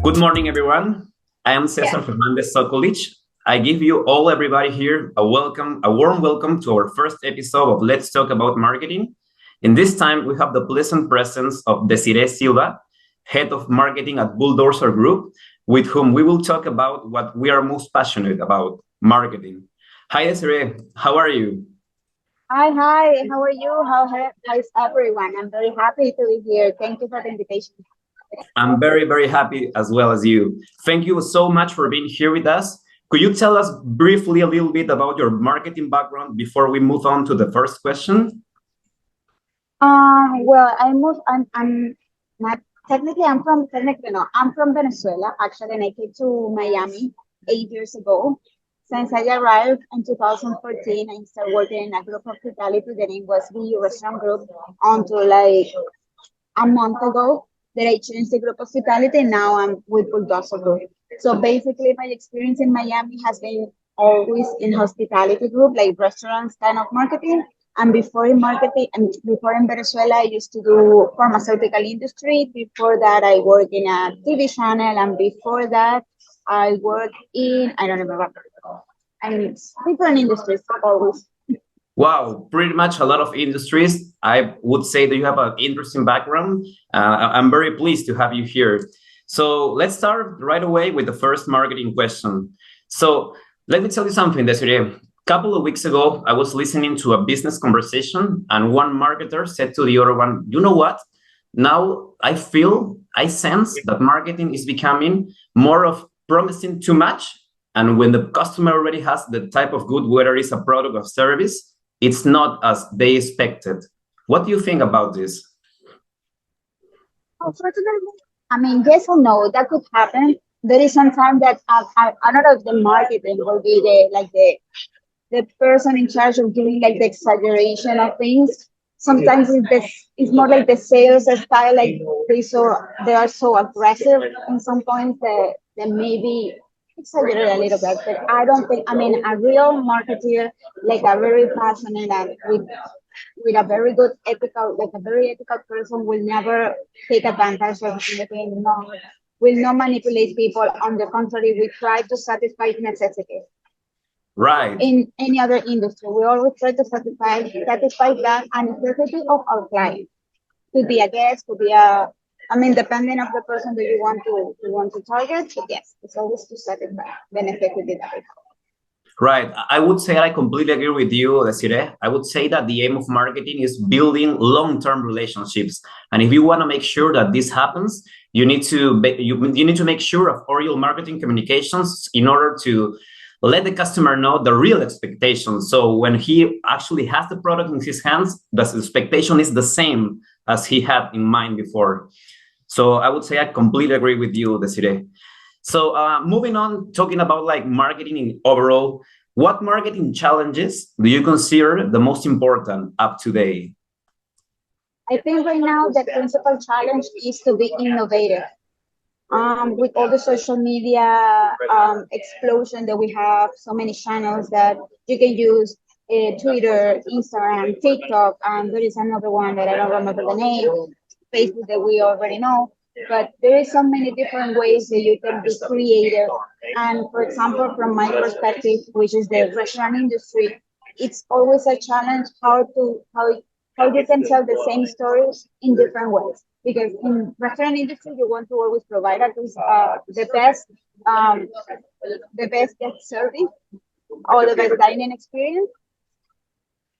Good morning, everyone. I am Yeah. Cesar Fernandez Sokolic. I give you all, everybody here, a warm welcome to our first episode of Let's Talk About Marketing. In this time, we have the pleasant presence of Desiree Silva, Head of Marketing at Bulldozer Group, with whom we will talk about what we are most passionate about, marketing. Hi, Desiree. How are you? Hi. How are you? How's everyone? I'm very happy to be here. Thank you for the invitation. I'm very, very happy as well as you. Thank you so much for being here with us. Could you tell us briefly a little bit about your marketing background before we move on to the first question? Well, I moved. I'm not technically. I'm from Venezuela actually, and I came to Miami 8 years ago. Since I arrived in 2014, I started working in a group of hospitality. The name was the Restaurant Group until like a month ago that I changed the group of hospitality and now I'm with Bulldozer Group. So basically my experience in Miami has been always in hospitality group, like restaurants kind of marketing. And before in marketing and before in Venezuela, I used to do pharmaceutical industry. Before that, I worked in a TV channel, and before that, I worked in I don't remember. I mean, it's different industries always. Wow, pretty much a lot of industries. I would say that you have an interesting background. I'm very pleased to have you here. So let's start right away with the first marketing question. So let me tell you something, Desiree. A couple of weeks ago, I was listening to a business conversation, and one marketer said to the other one, "You know what? Now I sense that marketing is becoming more of promising too much. And when the customer already has the type of good, whether it's a product or service, it's not as they expected." What do you think about this? Unfortunately, I mean, yes or no, that could happen. There is some time that I don't know if the marketing will be the person in charge of doing like the exaggeration of things. Sometimes it's more like the sales style, like they are so aggressive in some points that maybe exaggerate a little bit. But I don't think I mean a real marketer, like a very passionate and with a very good ethical, like a very ethical person will never take advantage of anything, no, will not manipulate people. On the contrary, we try to satisfy necessity. Right. In any other industry, we always try to satisfy that and necessity of our client. Could be a guest, could be I mean, depending of the person that you want to target, but yes, it's always to satisfy the necessity that we have. Right. I would say I completely agree with you, Desiree. I would say that the aim of marketing is building long-term relationships. And if you want to make sure that this happens, you need to make sure of all your marketing communications in order to let the customer know the real expectations. So when he actually has the product in his hands, the expectation is the same as he had in mind before. So I would say I completely agree with you, Desiree. So moving on, talking about like marketing in overall, what marketing challenges do you consider the most important up to date? I think right now the principal challenge is to be innovative. With all the social media explosion that we have, so many channels that you can use, Twitter, Instagram, TikTok, and there is another one that I don't remember the name, Facebook that we already know. But there is so many different ways that you can be creative. And for example, from my perspective, which is the restaurant industry, it's always a challenge how you can tell the same stories in different ways. Because in restaurant industry, you want to always provide at least um, the best guest service or the best dining experience.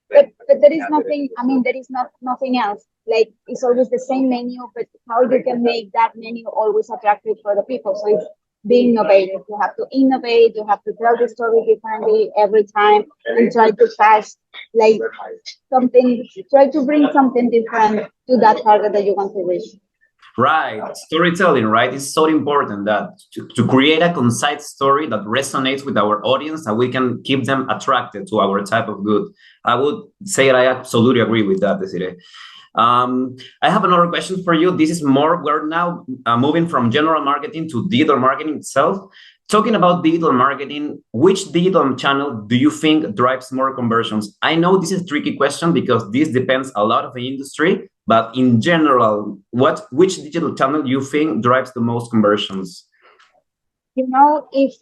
But there is nothing. I mean, there is nothing else. Like it's always the same menu, but how you can make that menu always attractive for the people. So it's being innovative. You have to innovate. You have to tell the story differently every time and try to catch like something. Try to bring something different to that target that you want to reach. Right. Storytelling, right? It's so important that to create a concise story that resonates with our audience, that we can keep them attracted to our type of good. I would say I absolutely agree with that, Desiree. I have another question for you. This is more, we're now moving from general marketing to digital marketing itself. Talking about digital marketing, which digital channel do you think drives more conversions? I know this is a tricky question because this depends a lot of the industry, but in general, which digital channel do you think drives the most conversions? You know, if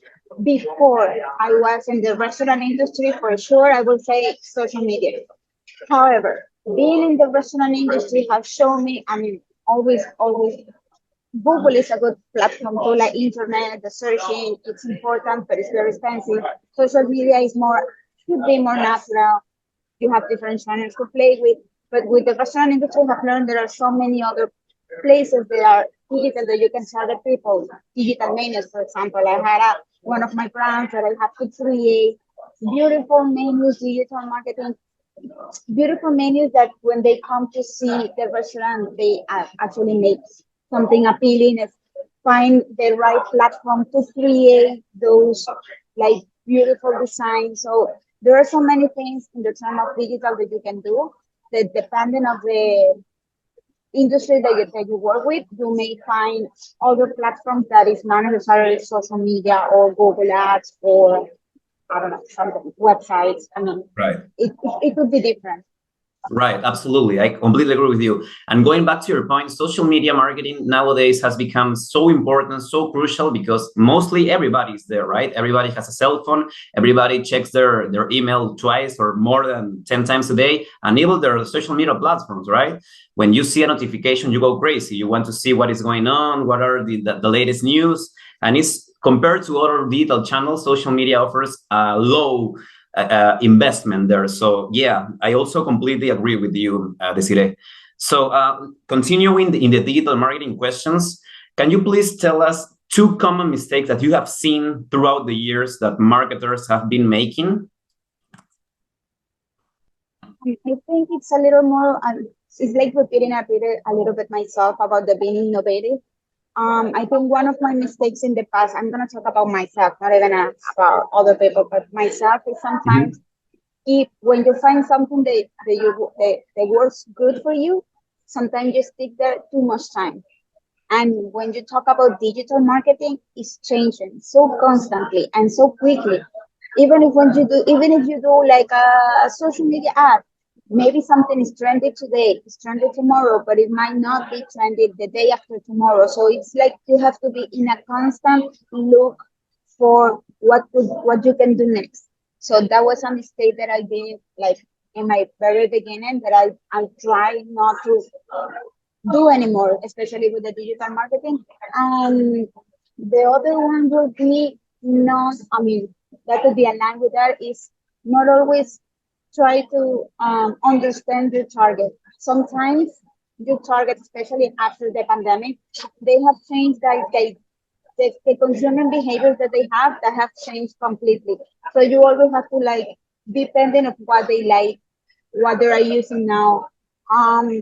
before I was in the restaurant industry, for sure, I would say social media. However, being in the restaurant industry has shown me, I mean, always, Google is a good platform to like internet, the searching, it's important, but it's very expensive. Social media is more, should be more natural. You have different channels to play with. But with the restaurant industry, I've learned there are so many other places that are digital that you can target people. Digital menus, for example. I had one of my brands that I have to create beautiful menus, digital marketing, beautiful menus that when they come to see the restaurant, they actually make something appealing. Is find the right platform to create those like beautiful designs. So there are so many things in the term of digital that you can do that depending of the industry that you work with, you may find other platforms that is not necessarily social media or Google Ads or I don't know, something, websites. I mean, Right. it could be different. Right, absolutely. I completely agree with you. And going back to your point, social media marketing nowadays has become so important, so crucial because mostly everybody's there, right? Everybody has a cell phone. Everybody checks their email twice or more than 10 times a day, and even their social media platforms, right? When you see a notification, you go crazy. You want to see what is going on, what are the latest news. And it's compared to other digital channels, social media offers a low investment there. So yeah, I also completely agree with you, Desiree. So continuing in the digital marketing questions, can you please tell us two common mistakes that you have seen throughout the years that marketers have been making? I think it's a little more, it's like repeating a little bit myself about the being innovative. I think one of my mistakes in the past, I'm going to talk about myself, not even about other people, but myself is Mhm. sometimes if when you find something that works good for you, sometimes you stick there too much time. And when you talk about digital marketing, it's changing so constantly and so quickly. Even if you do like a social media ad, maybe something is trendy today, it's trendy tomorrow, but it might not be trendy the day after tomorrow. So it's like you have to be in a constant look for what you can do next. So that was a mistake that I did like in my very beginning that I try not to do anymore, especially with the digital marketing. And the other one would be not, I mean, that could be aligned with that is not always try to understand your target. Sometimes your target, especially after the pandemic, they have changed the consumer behaviors that they have that have changed completely. So you always have to like depending of what they like, what they are using now. Um,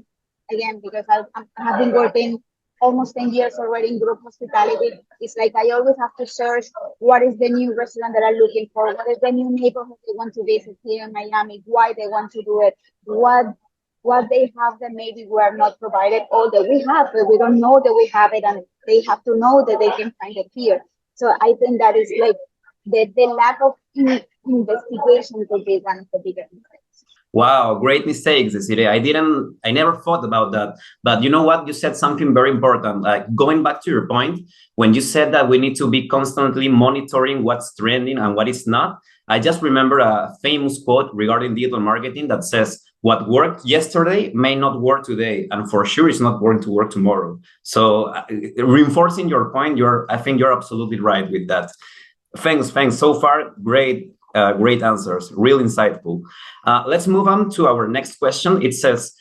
Again, because I have been working almost 10 years already in group hospitality. It's like I always have to search what is the new restaurant that I'm looking for, what is the new neighborhood they want to visit here in Miami, why they want to do it, what they have that maybe we are not provided or that we have, but we don't know that we have it, and they have to know that they can find it here. So I think that is like the lack of investigation could be one of the biggest mistakes. Wow, great mistakes, Desiree. I never thought about that. But you know what? You said something very important. Like going back to your point, when you said that we need to be constantly monitoring what's trending and what is not, I just remember a famous quote regarding digital marketing that says, what worked yesterday may not work today, and for sure it's not going to work tomorrow. So reinforcing your point, I think you're absolutely right with that. Thanks. So far, great answers, real insightful. Let's move on to our next question. It says,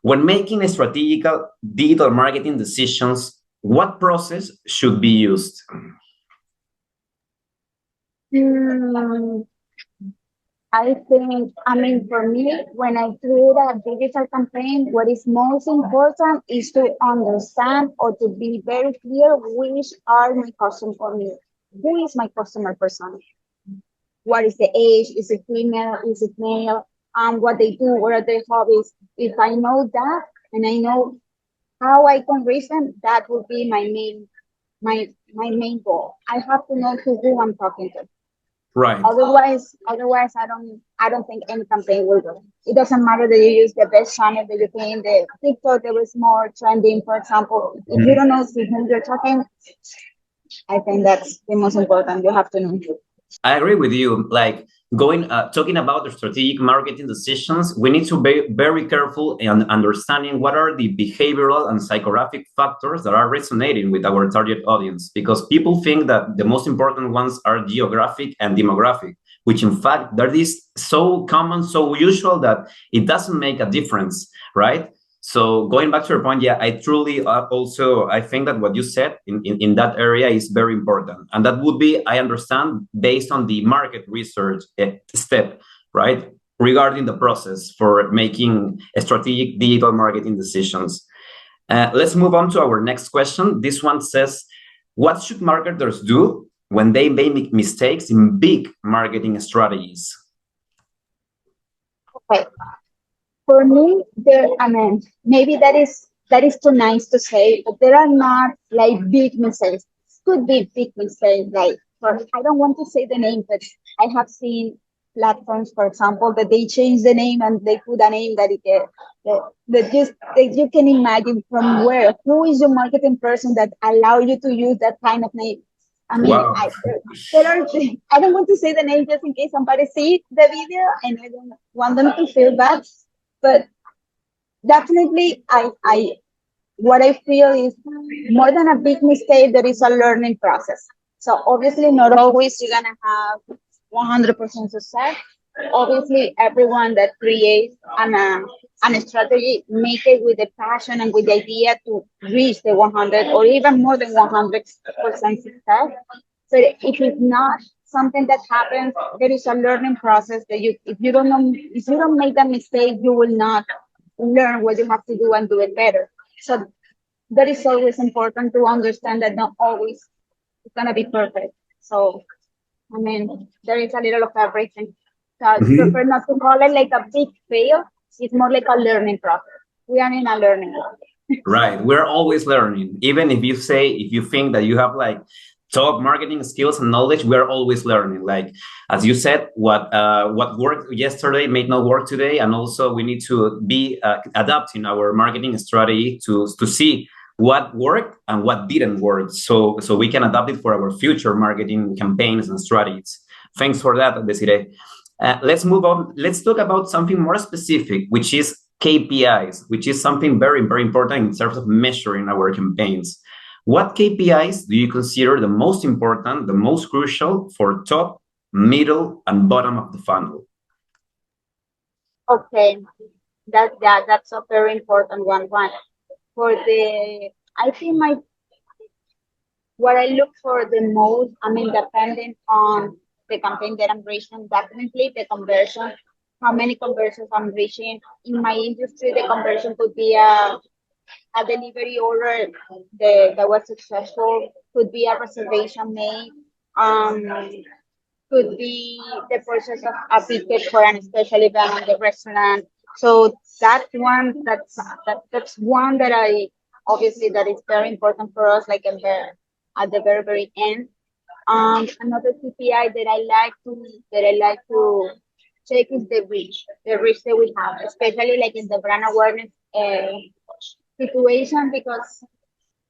when making strategical digital marketing decisions, what process should be used? Hmm, I think, I mean, for me, when I create a digital campaign, what is most important is to understand or to be very clear which are my customers for me. Who is my customer persona? What is the age? Is it female? Is it male? What they do? What are their hobbies? If I know that and I know how I can reach them, that would be my main goal. I have to know to who I'm talking to. Right. Otherwise, I don't think any campaign will go. It doesn't matter that you use the best channel that you can. The TikTok that was more trending, for example. If you Mhm. don't know to whom you're talking, I think that's the most important. You have to know. I agree with you. Like talking about the strategic marketing decisions, we need to be very careful in understanding what are the behavioral and psychographic factors that are resonating with our target audience. Because people think that the most important ones are geographic and demographic, which in fact that is so common, so usual that it doesn't make a difference, right? So going back to your point, yeah, I truly also, I think that what you said in that area is very important. And that would be, I understand, based on the market research step, right? Regarding the process for making strategic digital marketing decisions. Let's move on to our next question. This one says, what should marketers do when they make mistakes in big marketing strategies? Okay. For me, I mean, maybe that is too nice to say, but there are not like big mistakes. Could be big mistakes, like I don't want to say the name, but I have seen platforms, for example, that they change the name and they put a name that you can imagine from where. Who is your marketing person that allow you to use that kind of name? I mean, Wow. there are. I don't want to say the name just in case somebody sees the video, and I don't want them to feel bad. But definitely, what I feel is more than a big mistake, there is a learning process. So obviously, not always you're gonna have 100% success. Obviously, everyone that creates an strategy make it with the passion and with the idea to reach the 100 or even more than 100% success. So if it's not something that happens, there is a learning process that if you don't know, if you don't make that mistake, you will not learn what you have to do and do it better. So that is always important to understand that not always it's gonna be perfect. So I mean, there is a little of everything. So I prefer not to call it like a big fail. It's more like a learning process. We are in a learning process. Right. We're always learning. Even if you think that you have like top marketing skills and knowledge, we're always learning. Like, as you said, what worked yesterday may not work today. And also we need to be adapting our marketing strategy to see what worked and what didn't work. So we can adapt it for our future marketing campaigns and strategies. Thanks for that, Desiree. Let's move on. Let's talk about something more specific, which is KPIs, which is something very, very important in terms of measuring our campaigns. What KPIs do you consider the most important, the most crucial for top, middle, and bottom of the funnel? Okay, that's a very important one. For I think what I look for the most, I mean, depending on the campaign that I'm reaching, definitely the conversion, how many conversions I'm reaching. In my industry, the conversion could be a delivery order that was successful, could be a reservation made, could be the purchase of a ticket for an special event on the restaurant. So that's one that I obviously that is very important for us, like at the very very end. Another KPI that I like to check is the reach that we have, especially like in the brand awareness situation, because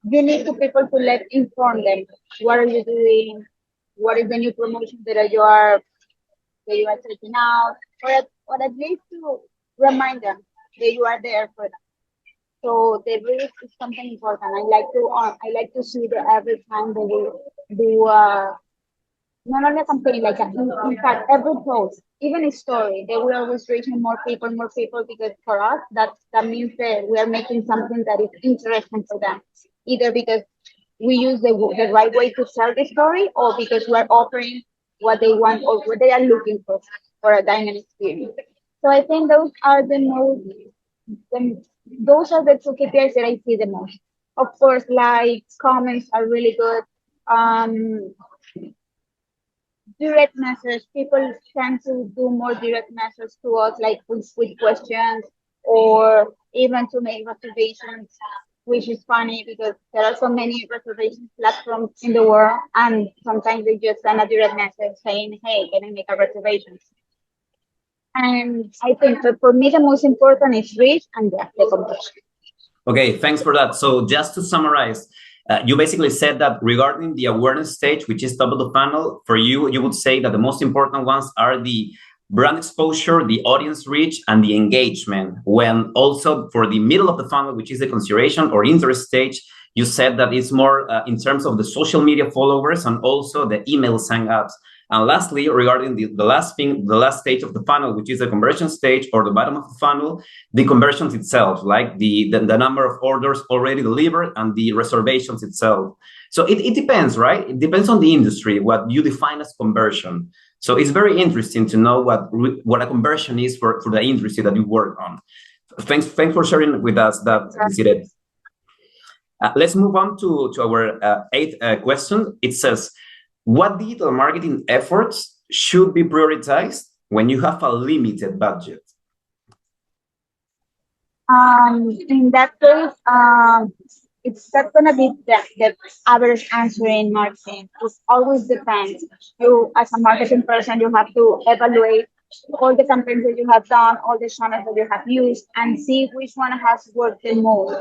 you need to people to inform them what are you doing, what is the new promotion that you are taking out, or at least to remind them that you are there for them. So the reach is something important. I like to see that every time that we do not only a campaign, like in fact every post, even a story, that we're always reaching more people, because for us that means that we are making something that is interesting for them, either because we use the right way to tell the story, or because we're offering what they want or what they are looking for a dining experience. So I think those are the two KPIs that I see the most. Of course, likes, comments are really good. Direct message, people tend to do more direct message to us, like with questions, or even to make reservations, which is funny because there are so many reservation platforms in the world, and sometimes they just send a direct message saying, hey, can I make a reservation? And I think that for me the most important is reach and the conversion. Okay, thanks for that. So just to summarize, You basically said that regarding the awareness stage, which is top of the funnel, for you, you would say that the most important ones are the brand exposure, the audience reach, and the engagement. When also for the middle of the funnel, which is the consideration or interest stage, you said that it's more in terms of the social media followers and also the email sign-ups. And lastly, regarding the last thing, the last stage of the funnel, which is the conversion stage or the bottom of the funnel, the conversions itself, like the number of orders already delivered and the reservations itself. So it depends, right? It depends on the industry, what you define as conversion. So it's very interesting to know what a conversion is for the industry that you work on. Thanks for sharing with us that, Desiree. Let's move on to our eighth question. It says, what digital marketing efforts should be prioritized when you have a limited budget? In that case, it's not gonna be the average answer in marketing. It always depends. You, as a marketing person, you have to evaluate all the campaigns that you have done, all the channels that you have used, and see which one has worked the most.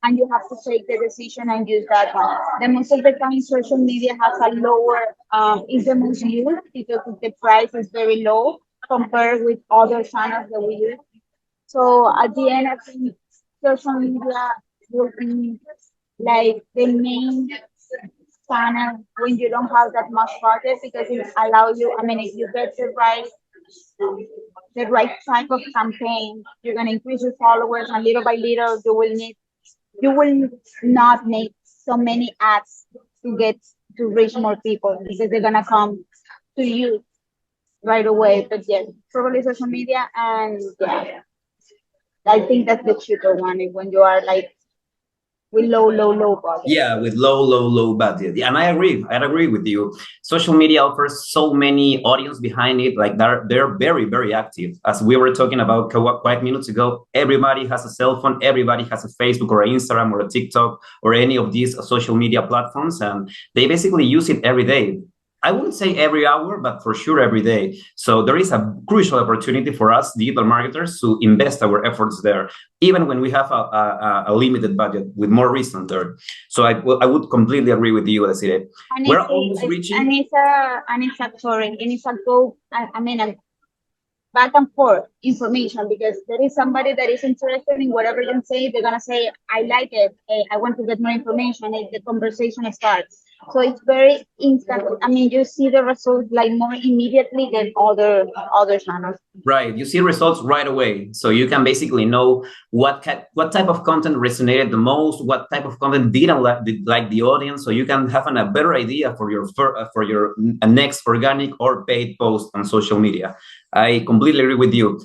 And you have to take the decision and use that one. The most of the time, social media has a lower, is the most used because the price is very low compared with other channels that we use. So at the end, I think social media will be like the main channel when you don't have that much budget because it allows you. I mean, if you get the right type of campaign, you're gonna increase your followers, and little by little, you will not need so many ads to get to reach more people because they're gonna come to you right away. But yes, probably social media, and yeah, I think that's the cheaper one when you are like with low budget. Yeah, with low budget. Yeah, and I agree with you. Social media offers so many audience behind it. Like they're very active. As we were talking about quite minutes ago, everybody has a cell phone, everybody has a Facebook or an Instagram or a TikTok or any of these social media platforms, and they basically use it every day. I wouldn't say every hour, but for sure every day. So there is a crucial opportunity for us digital marketers to invest our efforts there, even when we have a limited budget, with more reason there. So I would completely agree with you, Desiree. We're almost reaching. And it's a sorry, and it's a go. I mean, a back and forth information because there is somebody that is interested in whatever you say. They're gonna say, "I like it. I want to get more information." And the conversation starts. So it's very instant. I mean, you see the results like more immediately than other channels. Right, you see results right away, so you can basically know what type of content resonated the most, what type of content didn't like the audience, so you can have a better idea for your next organic or paid post on social media. I completely agree with you.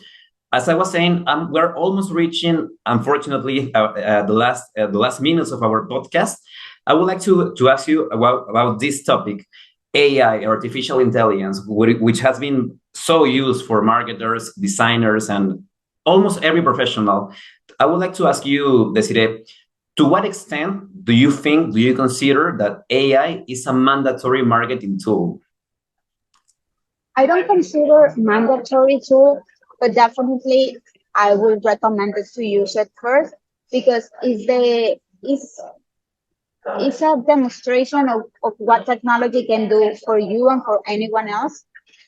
As I was saying, we're almost reaching, unfortunately, the last minutes of our podcast. I would like to ask you about this topic, AI, artificial intelligence, which has been so used for marketers, designers, and almost every professional. I would like to ask you, Desiree, to what extent do you consider that AI is a mandatory marketing tool? I don't consider mandatory tool, but definitely I would recommend it to use it first because it's a demonstration of what technology can do for you and for anyone else.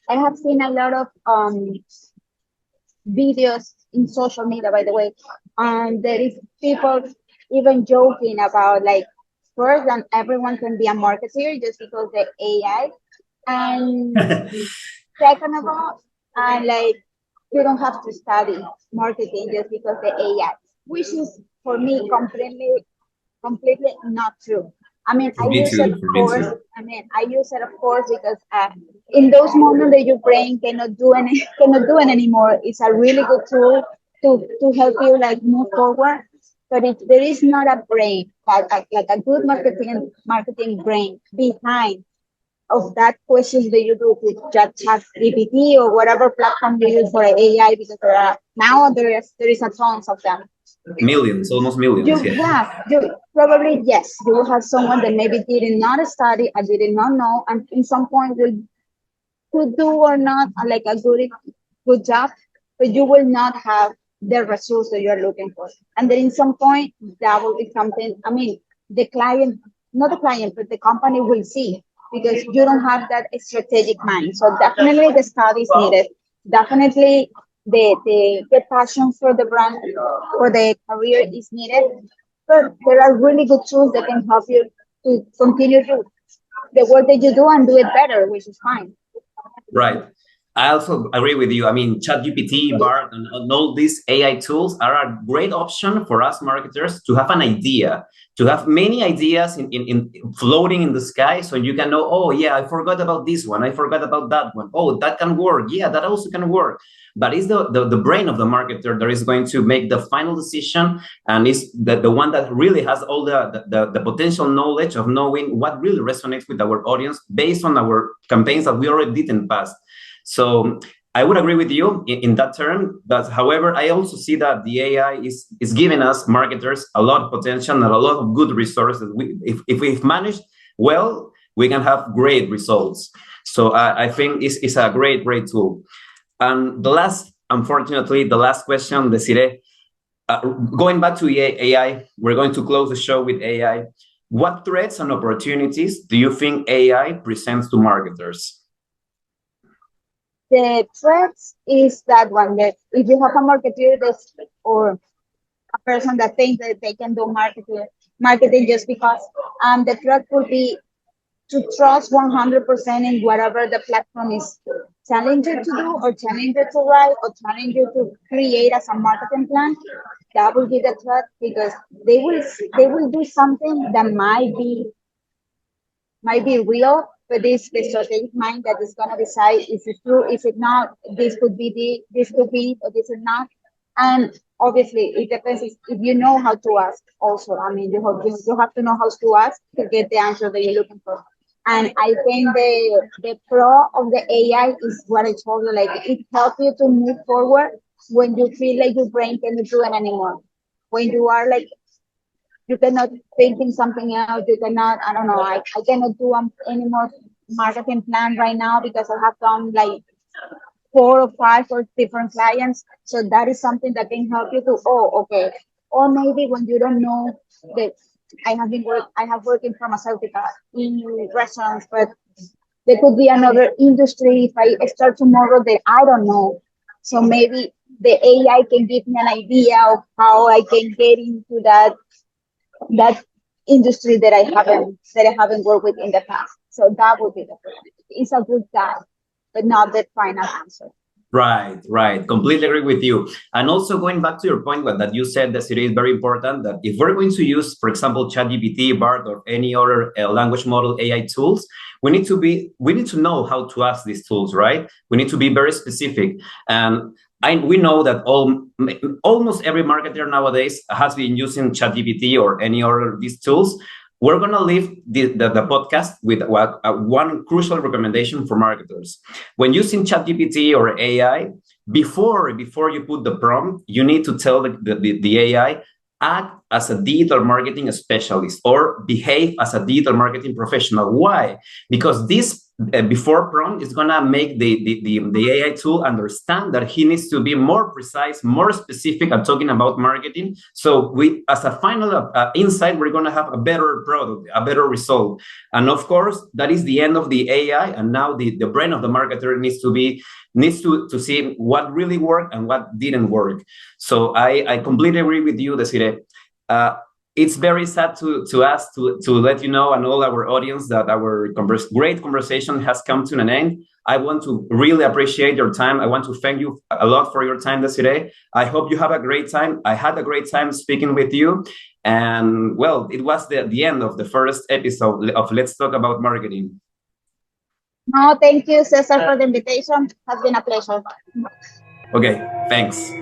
I have seen a lot of videos in social media, by the way, and there is people even joking about like first, and everyone can be a marketer just because the AI, and second of all, and like you don't have to study marketing just because the AI, which is for me completely not true. I mean, I Me use it, too. of For me course. too. I mean, I use it, of course, because in those moments that your brain cannot do it anymore, it's a really good tool to help you like move forward. But if there is not a brain, like a good marketing brain behind of that questions that you do with ChatGPT or whatever platform you use for AI, because there is a tons of them. Millions, almost millions. Yeah. You probably yes, you will have someone that maybe did not study and did not know, and in some point will could do or not like a good job, but you will not have the results that you are looking for. And then in some point that will be something. I mean, the client not the client, but the company will see because you don't have that strategic mind. So definitely the study is needed. Definitely the passion for the brand, for the career is needed. But there are really good tools that can help you to continue to the work that you do and do it better, which is fine. Right. I also agree with you. I mean, ChatGPT, BART, and all these AI tools are a great option for us marketers to have an idea, to have many ideas in floating in the sky, so you can know, oh yeah, I forgot about this one, I forgot about that one. Oh, that can work. Yeah, that also can work. But it's the brain of the marketer that is going to make the final decision, and is the one that really has all the potential knowledge of knowing what really resonates with our audience based on our campaigns that we already did in the past. So I would agree with you in that term, but however, I also see that the AI is giving us marketers a lot of potential and a lot of good resources. If we've managed well, we can have great results. So I think it's a great tool. And unfortunately, the last question, Desiree, going back to AI, we're going to close the show with AI. What threats and opportunities do you think AI presents to marketers? The threats is that one, that if you have a marketer that's, or a person that thinks that they can do marketing just because, the threat would be to trust 100% in whatever the platform is telling you to do, or telling you to write, or telling you to create as a marketing plan. That will be the threat, because they will do something that might be real, but this the strategic mind that is gonna decide, is it true, is it not, this could be, or this is not. And obviously it depends if you know how to ask also. I mean, you have to know how to ask to get the answer that you're looking for. And I think the pro of the AI is what I told you, like it helps you to move forward when you feel like your brain cannot do it anymore. When you are like you cannot think in something else. You cannot, I don't know, I cannot do any more marketing plan right now because I have done like 4 or 5 for different clients. So that is something that can help you to, oh, okay. Or maybe when you don't know that I have worked in pharmaceutical, in restaurants, but there could be another industry if I start tomorrow that I don't know. So maybe the AI can give me an idea of how I can get into that industry that I haven't worked with in the past. So that would be the first. It's a good guide, but not the final answer. Right. Completely agree with you. And also going back to your point, that you said, that it is very important that if we're going to use, for example, ChatGPT, BART, or any other language model AI tools, we need to know how to ask these tools, right? We need to be very specific. And we know that almost every marketer nowadays has been using ChatGPT or any other of these tools. We're going to leave the podcast with one crucial recommendation for marketers. When using ChatGPT or AI, before you put the prompt, you need to tell the AI, act as a digital marketing specialist or behave as a digital marketing professional. Why? Because this before prompt is going to make the AI tool understand that he needs to be more precise, more specific at talking about marketing. So we, as a final insight, we're going to have a better product, a better result. And of course, that is the end of the AI. And now the brain of the marketer needs to see what really worked and what didn't work. So I completely agree with you, Desiree. It's very sad to us to let you know, and all our audience, that our great conversation has come to an end. I want to really appreciate your time. I want to thank you a lot for your time today. I hope you have a great time. I had a great time speaking with you. And well, it was the end of the first episode of Let's Talk About Marketing. No, thank you, Cesar, for the invitation. It has been a pleasure. Okay, thanks.